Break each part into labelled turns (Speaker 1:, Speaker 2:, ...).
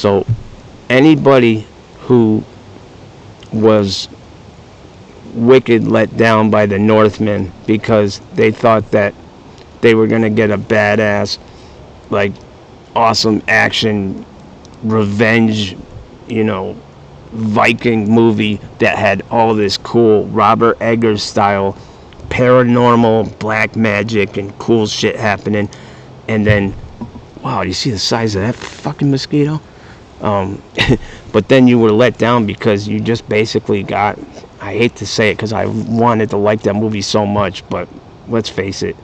Speaker 1: So anybody who was wicked let down by the Northmen because they thought that they were going to get a badass, like, awesome action, revenge, you know, Viking movie that had all this cool Robert Eggers style paranormal black magic and cool shit happening, and then, wow, you see the size of that fucking mosquito? Um, but then you were let down because you just basically got, I hate to say it because I wanted to like that movie so much, but let's face it,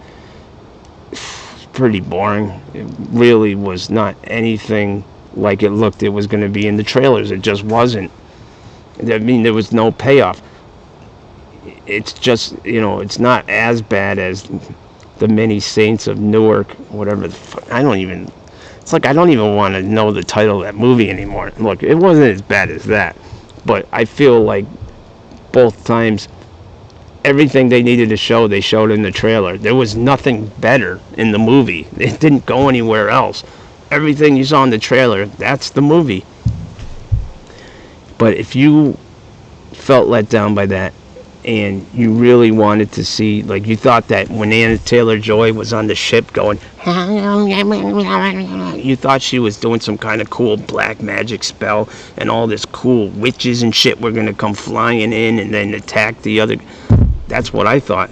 Speaker 1: it's pretty boring. It really was not anything like it looked it was going to be in the trailers. It just wasn't. I mean, there was no payoff. It's just, it's not as bad as the Many Saints of Newark, whatever the fuck. It's like I don't even want to know the title of that movie anymore. Look, it wasn't as bad as that, but I feel like both times, everything they needed to show, they showed in the trailer. There was nothing better in the movie. It didn't go anywhere else. Everything you saw in the trailer, that's the movie. But if you felt let down by that, and you really wanted to see, like, you thought that when Anna Taylor-Joy was on the ship going, you thought she was doing some kind of cool black magic spell, and all this cool witches and shit were gonna come flying in and then attack the other. That's what I thought.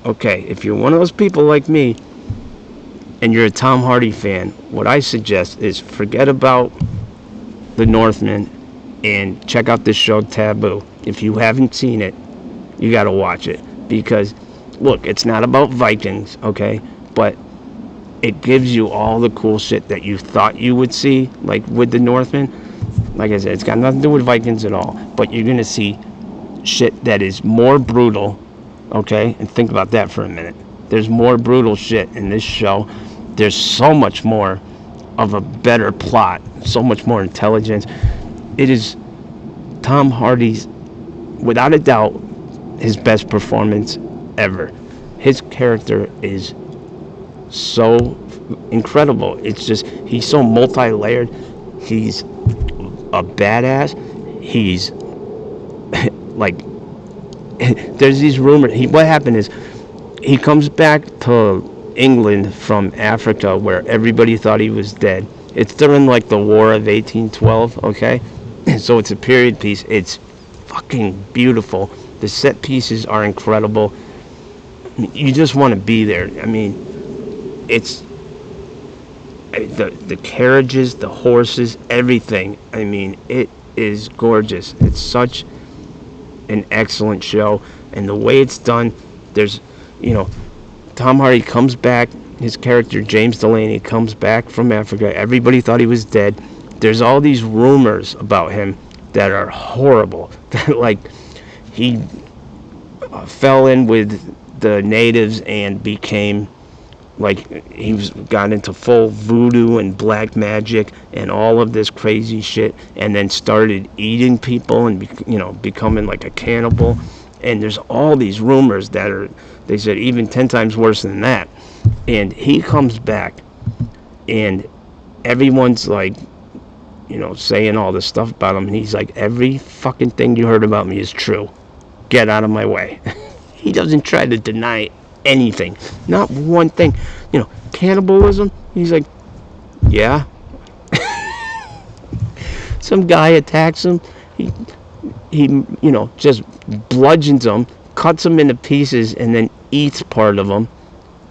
Speaker 1: Okay, if you're one of those people like me, and you're a Tom Hardy fan, what I suggest is forget about the Northman and check out this show Taboo. If you haven't seen it, you gotta watch it, because look, it's not about Vikings, okay, but it gives you all the cool shit that you thought you would see, like with the Northman. Like I said, it's got nothing to do with Vikings at all, but you're gonna see shit that is more brutal, okay? And think about that for a minute. There's more brutal shit in this show. There's so much more of a better plot, so much more intelligence. It is Tom Hardy's, without a doubt, his best performance ever. His character is so incredible. It's just, he's so multi-layered. He's a badass. He's like, there's these rumors. What happened is, he comes back to England from Africa where everybody thought he was dead. It's during like the War of 1812, okay? So it's a period piece. It's fucking beautiful. The set pieces are incredible. You just want to be there. I mean, it's the carriages, the horses, everything. I mean, it is gorgeous. It's such an excellent show, and the way it's done, there's, Tom Hardy comes back, his character James Delaney comes back from Africa. Everybody thought he was dead. There's all these rumors about him that are horrible. Like, he fell in with the natives and became, like, got into full voodoo and black magic and all of this crazy shit, and then started eating people and becoming like a cannibal. And there's all these rumors that are, they said, even 10 times worse than that. And he comes back, and everyone's like, saying all this stuff about him, and he's like, every fucking thing you heard about me is true. Get out of my way. He doesn't try to deny anything. Not one thing. Cannibalism, he's like, yeah. Some guy attacks him. He just bludgeons him, cuts him into pieces, and then eats part of him,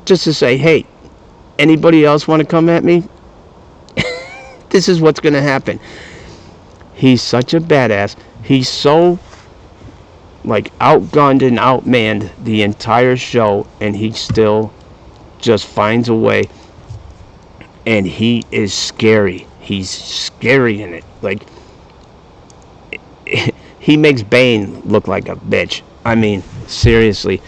Speaker 1: just to say, hey, anybody else want to come at me? This is what's going to happen. He's such a badass. He's so, like, outgunned and outmanned the entire show, and he still just finds a way. And he is scary. He's scary in it. Like, he makes Bane look like a bitch. I mean, seriously,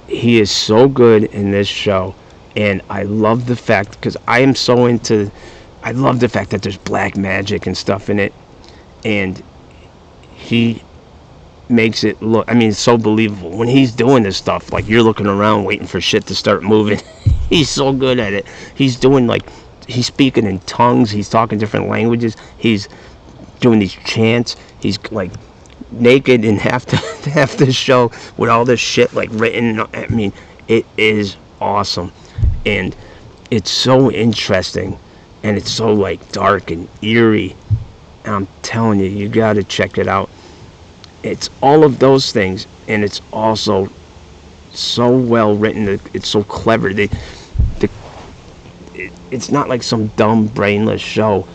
Speaker 1: he is so good in this show, and I love the fact, because I love the fact that there's black magic and stuff in it, and he makes it look, I mean, it's so believable. When he's doing this stuff, like, you're looking around waiting for shit to start moving. He's so good at it. He's doing, like, he's speaking in tongues. He's talking different languages. He's doing these chants. He's like naked in half the half the show with all this shit like written. I mean, it is awesome, and it's so interesting, and it's so like dark and eerie. And I'm telling you, you gotta check it out. It's all of those things, and it's also so well written. It's so clever. It's not like some dumb, brainless show.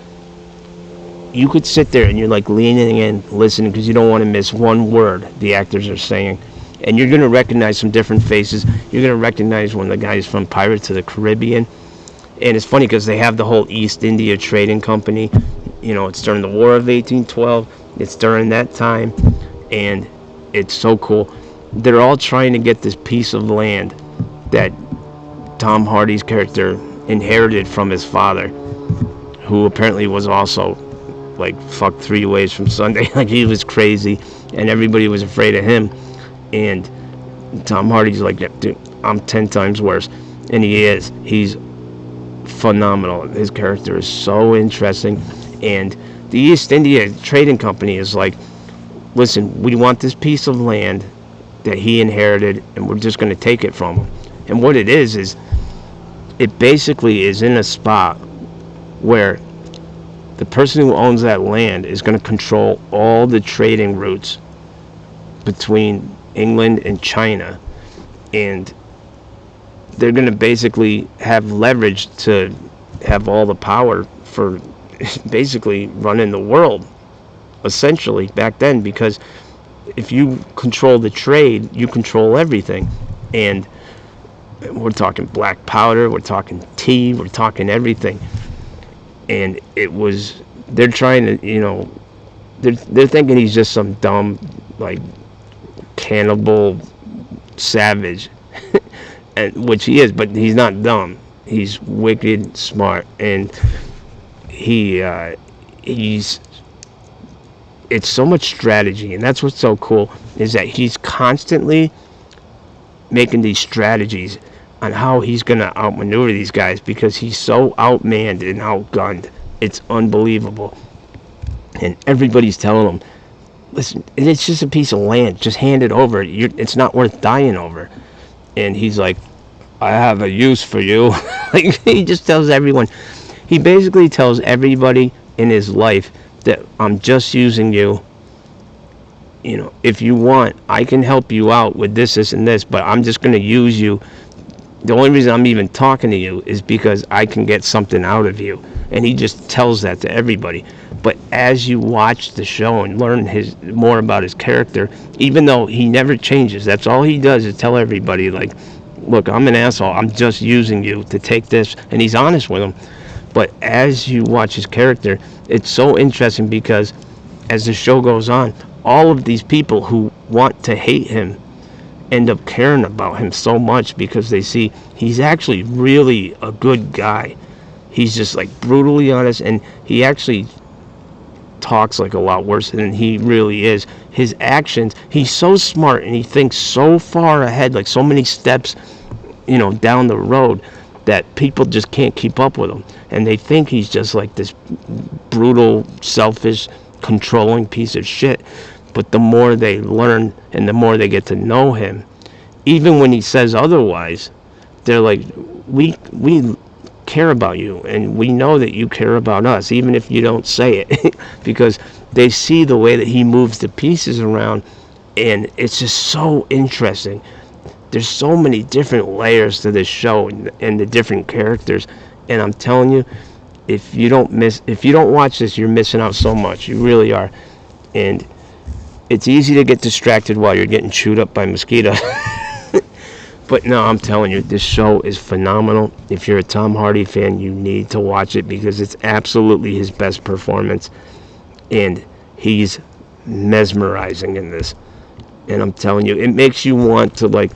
Speaker 1: You could sit there and you're like leaning in, listening, because you don't want to miss one word the actors are saying. And you're going to recognize some different faces. You're going to recognize one of the guys from Pirates of the Caribbean. And it's funny because they have the whole East India Trading Company. You know, it's during the War of 1812. It's during that time. And it's so cool. They're all trying to get this piece of land that Tom Hardy's character inherited from his father, who apparently was also like fucked 3 ways from Sunday. Like, he was crazy and everybody was afraid of him. And Tom Hardy's like, yeah, dude, I'm 10 times worse. And he is. He's phenomenal. His character is so interesting. And the East India Trading Company is like, listen, we want this piece of land that he inherited, and we're just going to take it from him. And what it is it basically is in a spot where the person who owns that land is going to control all the trading routes between England and China, and they're going to basically have leverage to have all the power for basically running the world, essentially, back then, because if you control the trade, you control everything. And we're talking black powder, we're talking tea, we're talking everything. And they're trying to, they're thinking he's just some dumb, like, cannibal savage, and which he is, but he's not dumb. He's wicked smart, and he's it's so much strategy, and that's what's so cool, is that he's constantly making these strategies on how he's going to outmaneuver these guys, because he's so outmanned and outgunned. It's unbelievable. And everybody's telling him, listen, it's just a piece of land. Just hand it over. It's not worth dying over. And he's like, I have a use for you. Like, he just tells everyone. He basically tells everybody in his life that I'm just using you. If you want, I can help you out with this, and this, but I'm just going to use you. The only reason I'm even talking to you is because I can get something out of you. And he just tells that to everybody. But as you watch the show and learn more about his character, even though he never changes, that's all he does is tell everybody, like, look, I'm an asshole. I'm just using you to take this. And he's honest with them. But as you watch his character, it's so interesting, because as the show goes on, all of these people who want to hate him end up caring about him so much, because they see he's actually really a good guy. He's just like brutally honest, and he actually talks like a lot worse than he really is. His actions, he's so smart, and he thinks so far ahead, like so many steps, down the road, that people just can't keep up with him. And they think he's just like this brutal, selfish, controlling piece of shit. But the more they learn and the more they get to know him, even when he says otherwise, they're like, we care about you, and we know that you care about us, even if you don't say it. Because they see the way that he moves the pieces around, and it's just so interesting. There's so many different layers to this show, and the different characters, and I'm telling you, if you don't watch this, you're missing out so much. You really are. And it's easy to get distracted while you're getting chewed up by mosquitoes. But no, I'm telling you, this show is phenomenal. If you're a Tom Hardy fan, you need to watch it, because it's absolutely his best performance. And he's mesmerizing in this. And I'm telling you, it makes you want to, like,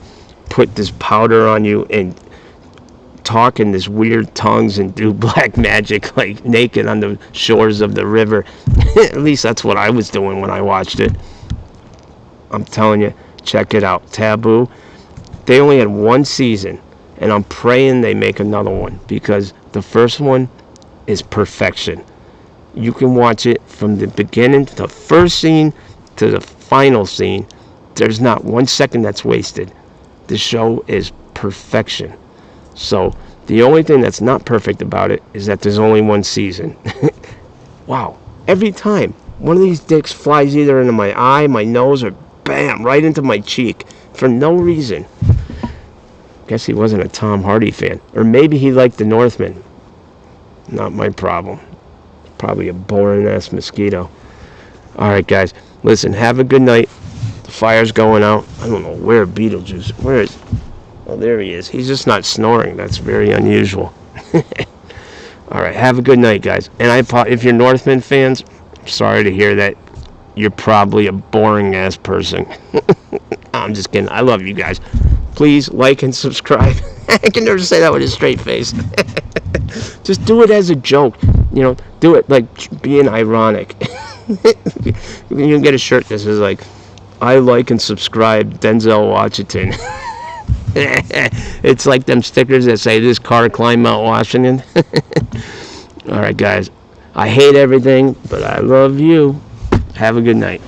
Speaker 1: put this powder on you and talk in this weird tongues and do black magic, like, naked on the shores of the river. At least that's what I was doing when I watched it. I'm telling you, check it out. Taboo. They only had one season, and I'm praying they make another one, because the first one is perfection. You can watch it from the beginning, the first scene, to the final scene. There's not 1 second that's wasted. The show is perfection. So the only thing that's not perfect about it is that there's only 1 season. Wow. Every time one of these dicks flies either into my eye, my nose, or bam, right into my cheek for no reason. Guess he wasn't a Tom Hardy fan. Or maybe he liked the Northman. Not my problem. Probably a boring ass mosquito. Alright guys, listen, have a good night. The fire's going out. I don't know where Beetlejuice, where is, oh there he is. He's just not snoring. That's very unusual. Alright, have a good night guys. And if you're Northman fans, I'm sorry to hear that. You're probably a boring ass person. I'm just kidding. I love you guys. Please like and subscribe. I can never say that with a straight face. Just do it as a joke. You know, do it like being ironic. You can get a shirt that says like, I like and subscribe Denzel Washington. It's like them stickers that say this car climbed Mount Washington. Alright guys, I hate everything, but I love you. Have a good night.